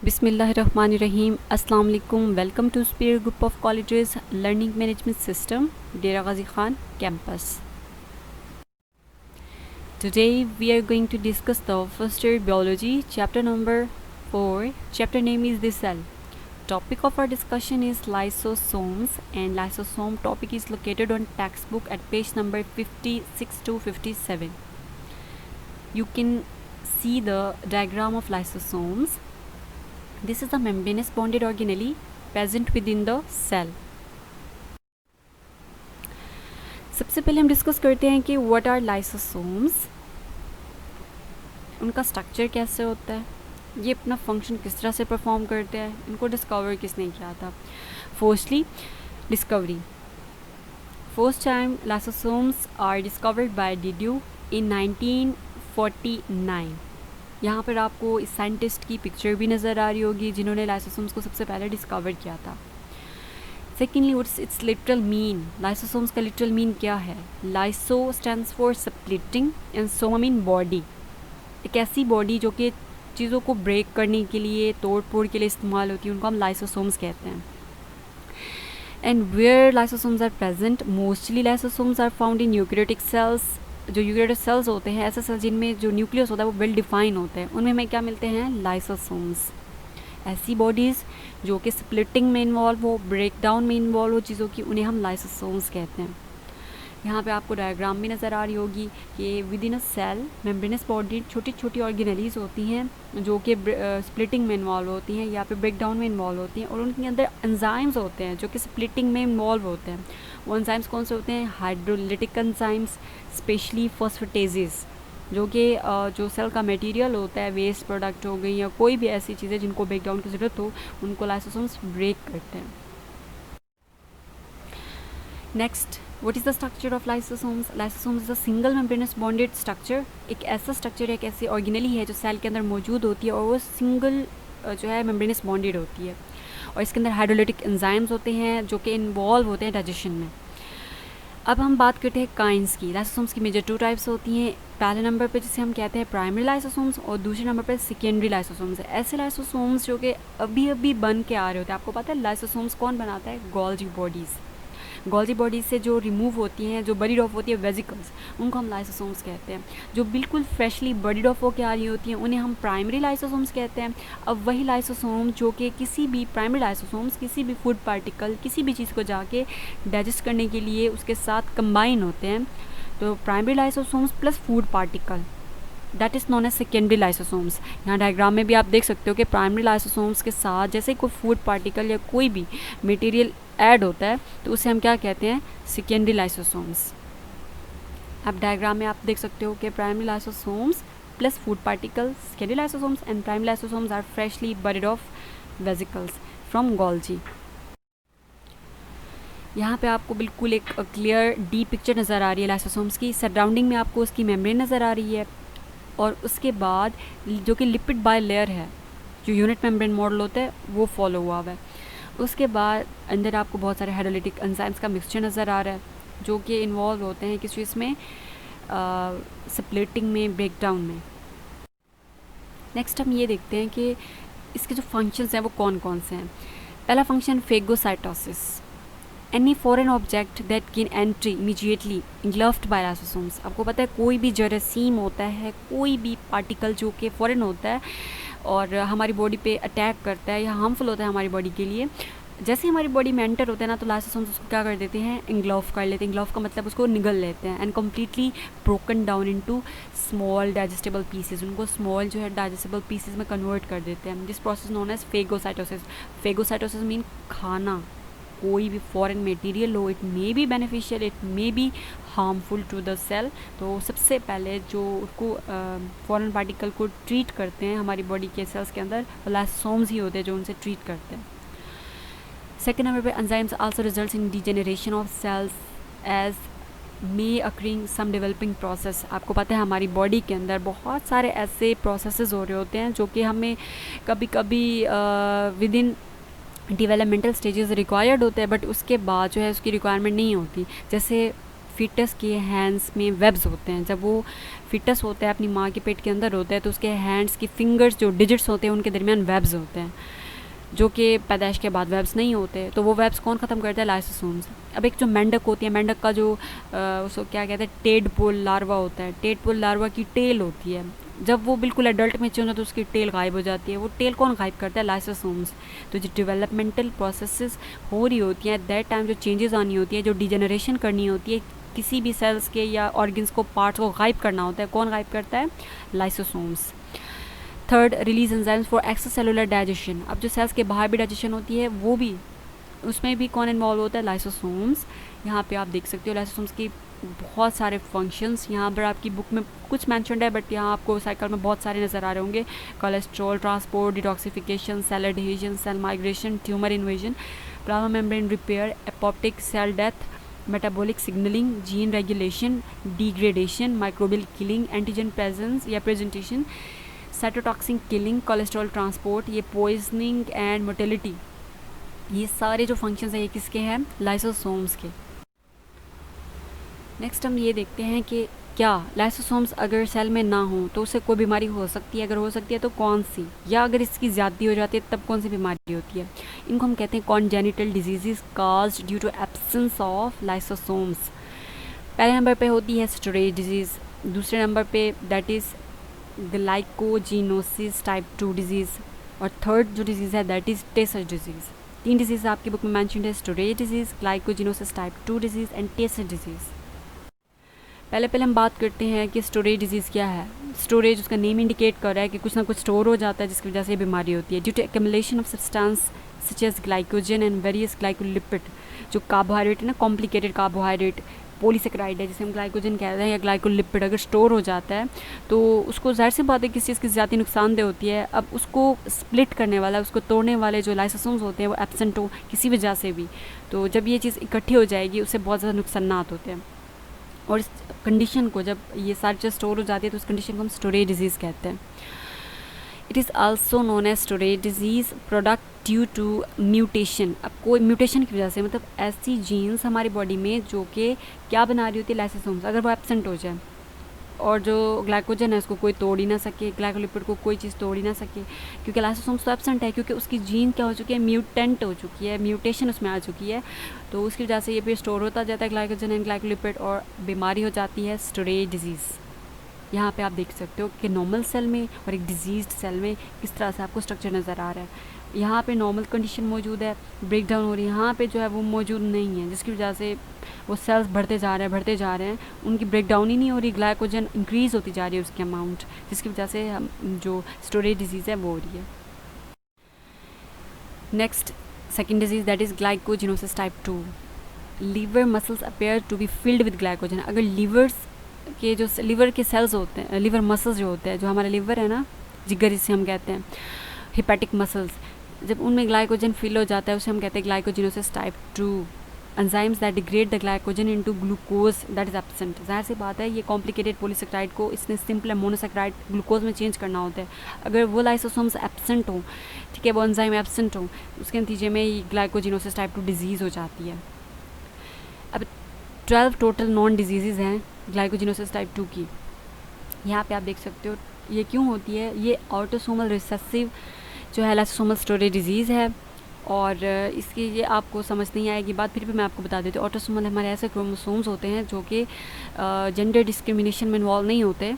बिस्मिल्लाहिर्रहमानिर्रहीम। अस्सलाम वालेकुम। Welcome two sphere group of colleges learning management system, Dera Ghazi Khan campus. Today we are going to discuss the first year biology chapter number 4. Chapter name is the cell. Topic of our discussion is lysosomes, and lysosome topic is located on textbook at page number 56 to 57. You can see the diagram of lysosomes. This is a membranous bonded organelle present within the cell. सबसे पहले हम discuss करते हैं कि what are lysosomes, उनका structure कैसे होता है, ये अपना फंक्शन किस तरह से परफॉर्म करते हैं, इनको डिस्कवर किसने किया था. Firstly discovery. First time lysosomes are discovered by de Duve in 1949. यहाँ पर आपको इस साइंटिस्ट की पिक्चर भी नज़र आ रही होगी जिन्होंने लाइसोसोम्स को सबसे पहले डिस्कवर किया था. Secondly what's it's literal mean. Lysosomes का लिटरल मीन क्या है. Lyso stands for splitting and Soma mean body. एक ऐसी बॉडी जो कि चीज़ों को ब्रेक करने के लिए, तोड़ फोड़ के लिए इस्तेमाल होती है, उनको हम लाइसोसोम्स कहते हैं. And where lysosomes are present, mostly lysosomes are found in eukaryotic cells. जो यूकैरियोटिक सेल्स होते हैं, ऐसे सेल्स जिनमें जो न्यूक्लियस होता है वो वेल डिफाइन होते हैं, उनमें हमें क्या मिलते हैं, लाइसोसोम्स. ऐसी बॉडीज़ जो कि स्प्लिटिंग में इन्वॉल्व हो, ब्रेक डाउन में इन्वॉल्व हो चीज़ों की, उन्हें हम लाइसोसोम्स कहते हैं. यहाँ पे आपको डायग्राम भी नज़र आ रही होगी कि within a cell membranous body छोटी छोटी ऑर्गेनेलीज होती हैं जो कि स्प्लिटिंग में इन्वॉल्व होती हैं या फिर ब्रेक डाउन में इन्वॉल्व होती हैं, और उनके अंदर एंजाइम्स होते हैं जो कि स्प्लिटिंग में इन्वॉल्व होते हैं. वो एंजाइम्स कौन से होते हैं, हाइड्रोलिटिक एंजाइम्स, स्पेशली फॉस्फेटेजेस, जो कि जो सेल का मटेरियल होता है, वेस्ट प्रोडक्ट हो गई या कोई भी ऐसी चीज़ें जिनको ब्रेक डाउन की ज़रूरत हो, उनको लाइसोसोम्स ब्रेक करते हैं. Next, what is the structure of lysosomes. Lysosomes is a single membranes bonded structure. एक ऐसा स्ट्रक्चर है, एक ऐसी ऑर्गेनेली है जो सेल के अंदर मौजूद होती है और वो सिंगल जो है मेम्ब्रेनस बॉन्डेड होती है, और इसके अंदर हाइड्रोलिटिक एंजाइम्स होते हैं जो कि इन्वॉल्व होते हैं डाइजेशन में. अब हम बात करते हैं काइंड्स की. लाइसोसोम्स की मेजर 2 टाइप्स होती हैं. पहले नंबर पे जिसे हम कहते हैं प्राइमरी लाइसोसोम्स, और दूसरे नंबर पे सेकेंडरी लाइसोसोम्स. ऐसे लाइसोसोम्स जो कि अभी अभी बन के आ रहे होते हैं. आपको पता है लाइसोसोम्स कौन बनाता है, गोल्जी बॉडीज़. गोल्जी बॉडीज़ से जो रिमूव होती हैं, जो बरीड ऑफ होती है वेजिकल्स, उनको हम लाइसोसोम्स कहते हैं. जो बिल्कुल फ्रेशली बरीड ऑफ होकर आ रही होती हैं उन्हें हम प्राइमरी लाइसोसोम्स कहते हैं. अब वही लाइसोसोम जो कि किसी भी प्राइमरी लाइसोसोम्स किसी भी फूड पार्टिकल, किसी भी चीज़ को जाके डाइजेस्ट करने के लिए उसके साथ कंबाइन होते हैं, तो primary lysosomes plus food particle, that is known as secondary lysosomes. यहाँ डायग्राम में भी आप देख सकते हो कि प्राइमरी लाइसोसोम्स के साथ जैसे कोई फूड पार्टिकल या कोई भी मटेरियल ऐड होता है तो उसे हम क्या कहते हैं, सेकेंडरी लाइसोसोम्स. अब डायग्राम में आप देख सकते हो कि primary lysosomes plus food particle, secondary lysosomes, and primary lysosomes are freshly buried of vesicles from Golgi. यहाँ पे आपको बिल्कुल एक क्लियर डीप पिक्चर नज़र आ रही है लाइसोसोम्स की. सराउंडिंग में आपको उसकी मेम्ब्रेन नज़र आ रही है, और उसके बाद जो कि लिपिड बाय लेयर है, जो यूनिट मेम्ब्रेन मॉडल होता है वो फॉलो हुआ हुआ है. उसके बाद अंदर आपको बहुत सारे हाइड्रोलिटिक एंजाइम्स का मिक्सचर नज़र आ रहा है जो कि इन्वॉल्व होते हैं किस चीज़ में, स्प्लिटिंग में, ब्रेकडाउन में. नेक्स्ट हम ये देखते हैं कि इसके जो फंक्शंस हैं वो कौन कौन से हैं. पहला function phagocytosis. Any foreign object that can entry immediately engulfed by lysosomes. आपको पता है कोई भी जरासीम होता है, कोई भी पार्टिकल जो कि फॉरेन होता है और हमारी बॉडी पे अटैक करता है या हार्मफुल होता है हमारी बॉडी के लिए, जैसे हमारी बॉडी में एंटर होता है ना, तो लाइसोसोम्स उसको क्या कर देते हैं, इंग्लॉफ कर लेते हैं. इंग्लॉफ का मतलब उसको निगल लेते हैं, and completely broken down into small digestible pieces. उनको स्मॉल जो है डाइजेस्टेबल पीसेस में कन्वर्ट कर देते हैं. This process known as phagocytosis. Phagocytosis mean खाना. कोई भी फॉरेन मटेरियल हो, it may be beneficial, it may be harmful to the cell, तो सबसे पहले जो उसको फॉरेन पार्टिकल को ट्रीट करते हैं हमारी बॉडी के सेल्स के अंदर, लाइसोसोम्स ही होते हैं जो उनसे ट्रीट करते हैं. सेकेंड नंबर पे enzymes also results in degeneration of cells as may occurring some developing process. आपको पता है हमारी बॉडी के अंदर बहुत सारे ऐसे प्रोसेसेस हो रहे होते हैं जो कि हमें कभी कभी with in developmental stages required होते हैं, बट उसके बाद जो है उसकी रिक्वायरमेंट नहीं होती. जैसे फीटस के हैंड्स में वेब्स होते हैं। जब वो फीटस होता है अपनी माँ के पेट के अंदर होता है तो उसके हैंड्स की फिंगर्स जो डिजिट्स होते हैं उनके दरमियान वेब्स होते हैं, जो कि पैदाइश के बाद वेब्स नहीं होते। तो वो वेब्स कौन ख़त्म करता है? लाइसोसोम्स। अब एक जो मेंढक होती है, मेंढक का जो उसको क्या कहते हैं, टेडपोल लार्वा होता है। टेडपोल लार्वा की टेल होती है, जब वो बिल्कुल एडल्ट में चेंज होता है तो उसकी टेल गायब हो जाती है। वो टेल कौन गायब करता है? लाइसोसोम्स। तो जो डेवलपमेंटल प्रोसेसेस हो रही होती हैं एट दैट टाइम, जो चेंजेस आनी होती है, जो डिजेनरेशन करनी होती है, किसी भी सेल्स के या ऑर्गन्स को, पार्ट्स को गायब करना होता है, कौन गायब करता है? Lysosomes. Third, release enzymes for extra cellular digestion. अब जो सेल्स के बाहर भी डाइजेशन होती है वो भी, उसमें भी कौन इन्वॉल्व होता है? लाइसोसोम्स। यहाँ पे आप देख सकते हो लाइसोसोम्स की बहुत सारे फंक्शंस यहाँ पर आपकी बुक में कुछ मैंशनड है, बट यहाँ आपको साइकिल में बहुत सारे नज़र आ रहे होंगे। Cholesterol transport, detoxification, cell adhesion, cell migration, tumour invasion, plasma membrane repair, apoptotic cell death, metabolic signalling, gene regulation, degradation, microbial killing, antigen presence या presentation, cytotoxin killing, cholesterol transport, ये पॉइजनिंग एंड मोटिलिटी, ये सारे जो functions हैं ये किसके हैं? Lysosomes के। नेक्स्ट हम ये देखते हैं कि क्या लाइसोसोम्स अगर सेल में ना हो तो उससे कोई बीमारी हो सकती है, अगर हो सकती है तो कौन सी, या अगर इसकी ज़्यादती हो जाती है तब कौन सी बीमारी होती है? इनको हम कहते हैं congenital disease caused due to absence of lysosomes. पहले नंबर पे होती है स्टोरेज डिजीज़, दूसरे नंबर पे that is glycogenosis type 2 disease, और थर्ड जो डिजीज़ है that is Tay Sachs disease. 3 disease आपकी बुक में मैंशनड है, storage disease, glycogenosis type 2 disease and Tay Sachs disease. पहले हम बात करते हैं कि स्टोरेज डिजीज़ क्या है। स्टोरेज, उसका नेम इंडिकेट कर रहा है कि कुछ ना कुछ स्टोर हो जाता है जिसकी वजह से ये बीमारी होती है। Due to accumulation of substance such as glycogen and various glycolipid, जो कार्बोहाइड्रेट है ना, कॉम्प्लिकेटेड कार्बोहाइड्रेट, पॉलीसेकेराइड है जिसे हम ग्लाइकोजन कहते हैं, या ग्लाइकोलिपिड अगर स्टोर हो जाता है तो उसको ज़ाहिर सी बात है किसी चीज़ की ज़्यादा नुकसानदेह होती है। अब उसको स्प्लिट करने वाला, उसको तोड़ने वाले जो लाइसोसोम्स होते हैं वो एब्सेंट हो किसी वजह से भी, तो जब ये चीज़ इकट्ठी हो जाएगी उससे बहुत ज़्यादा नुकसानात होते हैं। और इस कंडीशन को, जब ये सारी चीज़ स्टोर हो जाती है तो उस कंडीशन को हम स्टोरेज डिजीज़ कहते हैं। It is also known as storage disease product due to mutation. अब कोई म्यूटेशन की वजह से, मतलब ऐसी जीन्स हमारी बॉडी में जो कि क्या बना रही होती है? लाइसोसोम्स, अगर वो एब्सेंट हो जाए और जो ग्लाइकोजन है उसको कोई तोड़ ही ना सके, ग्लाइकोलिपिड को कोई चीज़ तोड़ ही ना सके, क्योंकि लाइसोसोम्स तो एब्सेंट है, क्योंकि उसकी जीन क्या हो चुकी है? म्यूटेंट हो चुकी है, म्यूटेशन उसमें आ चुकी है, तो उसकी वजह से ये फिर स्टोर होता जाता है ग्लाइकोजन एंड ग्लाइकोलिपिड और बीमारी हो जाती है स्टोरेज डिजीज़। यहाँ पे आप देख सकते हो कि नॉर्मल सेल में और एक डिजीज्ड सेल में किस तरह से आपको स्ट्रक्चर नज़र आ रहा है। यहाँ पे नॉर्मल कंडीशन मौजूद है, ब्रेक डाउन हो रही है, यहाँ पे जो है वो मौजूद नहीं है, जिसकी वजह से वो सेल्स बढ़ते जा रहे हैं, उनकी ब्रेक डाउन ही नहीं हो रही, ग्लाइकोजन इंक्रीज़ होती जा रही है उसकी अमाउंट, जिसकी वजह से हम जो स्टोरेज डिजीज़ है वो हो रही है। Next second disease that is glycogenosis type 2। Liver muscles appear to be filled with glycogen. अगर लीवर्स के जो लीवर के सेल्स होते हैं, लीवर मसल्स जो होते हैं, जो हमारा लीवर है ना, जिगर जिसे हम कहते हैं, हिपैटिक मसल्स, जब उनमें ग्लाइकोजन फिल हो जाता है उसे हम कहते हैं glycogenosis type 2। Enzymes that degrade the glycogen into glucose that is absent. ज़ाहिर सी बात है ये कॉम्प्लिकेटेड पॉलीसेकेराइड को इसने सिंपल मोनोसेकेराइड ग्लूकोज में चेंज करना होता है। अगर वो लाइसोसोम्स एब्सेंट हो, ठीक है, वो एंजाइम एब्सेंट हो, उसके नतीजे में ये ग्लाइकोजिनोसिस टाइप 2 डिजीज़ हो जाती है। अब 12 टोटल नॉन डिजीज़ हैं ग्लाइकोजिनोसिस टाइप 2 की। यहाँ पे आप देख सकते हो ये क्यों होती है। ये ऑटोसोमल रिसेसिव जो है लाइसोसोमल स्टोरेज डिजीज़ है, और इसकी ये आपको समझ नहीं आएगी बात, फिर भी मैं आपको बता देती हूँ। ऑटोसोमल हमारे ऐसे क्रोमोसोम्स होते हैं जो कि जेंडर डिस्क्रिमिनेशन में इन्वॉल्व नहीं होते,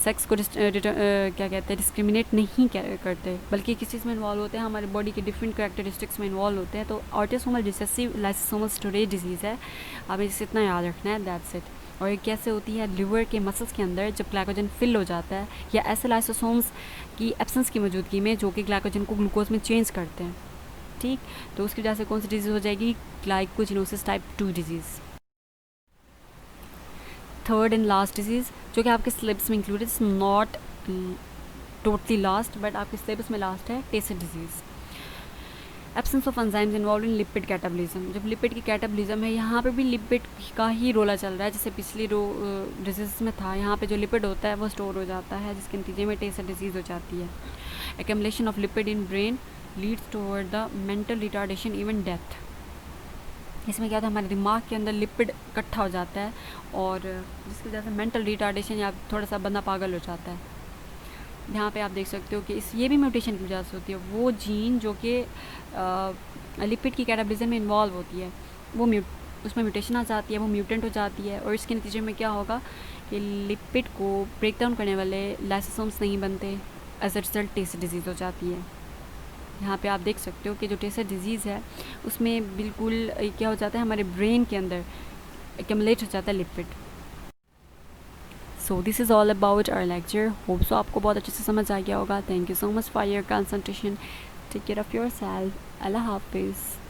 सेक्स को क्या कहते हैं, डिस्क्रिमिनेट नहीं करते, बल्कि किस चीज़ में इन्वॉल्व होते हैं, हमारे बॉडी के डिफरेंट कैरेक्टरिस्टिक्स में इन्वॉल्व होते हैं। तो autosomal recessive lysosomal storage disease है, हमें इसे इतना याद रखना है, दैट्स इट। और ये कैसे होती है? लिवर के मसल्स के अंदर जब ग्लाइकोजन फिल हो जाता है, या ऐसे लाइसोसोम्स की एब्सेंस की मौजूदगी में जो कि ग्लाइकोजन को ग्लूकोज में चेंज करते हैं, ठीक, तो उसकी वजह से कौन सी डिजीज़ हो जाएगी? Glycogenosis type 2 disease. Third and last disease जो कि आपके सिलेबस में included, is not totally last but आपके सिलेबस में लास्ट है, Tay Sachs disease. Absence of enzymes involve in lipid catabolism. जब लिपिड की कैटाबॉलिज्म है, यहाँ पे भी लिपिड का ही रोला चल रहा है, जैसे पिछली डिजीज़ में था। यहाँ पे जो लिपिड होता है वो स्टोर हो जाता है, जिसके नतीजे में टेसर डिजीज़ हो जाती है। Accumulation of lipid in brain leads toward the mental retardation even death. इसमें क्या होता है, हमारे दिमाग के अंदर लिपिड इकट्ठा हो जाता है और जिसकी वजह से मेंटल रिटार्डेशन या थोड़ा सा बंदा पागल हो जाता है। यहाँ पे आप देख सकते हो कि ये भी म्यूटेशन की वजह से होती है। वो जीन जो कि लिपिड की कैटाबॉलिज्म में इन्वॉल्व होती है, वो उसमें म्यूटेशन आ जाती है, वो म्यूटेंट हो जाती है और इसके नतीजे में क्या होगा कि लिपिड को ब्रेक डाउन करने वाले लाइसोसोम्स नहीं बनते, as a result test disease हो जाती है। यहाँ पे आप देख सकते हो कि जो टेस्ट डिजीज़ है उसमें बिल्कुल क्या हो जाता है, हमारे ब्रेन के अंदर एक्यूमुलेट हो जाता है lipid. So this is all about our lecture. Hope so आपको बहुत अच्छे से समझ आ गया होगा। Thank you so much for your concentration. Take care of yourself. अल्लाह हाफिज़।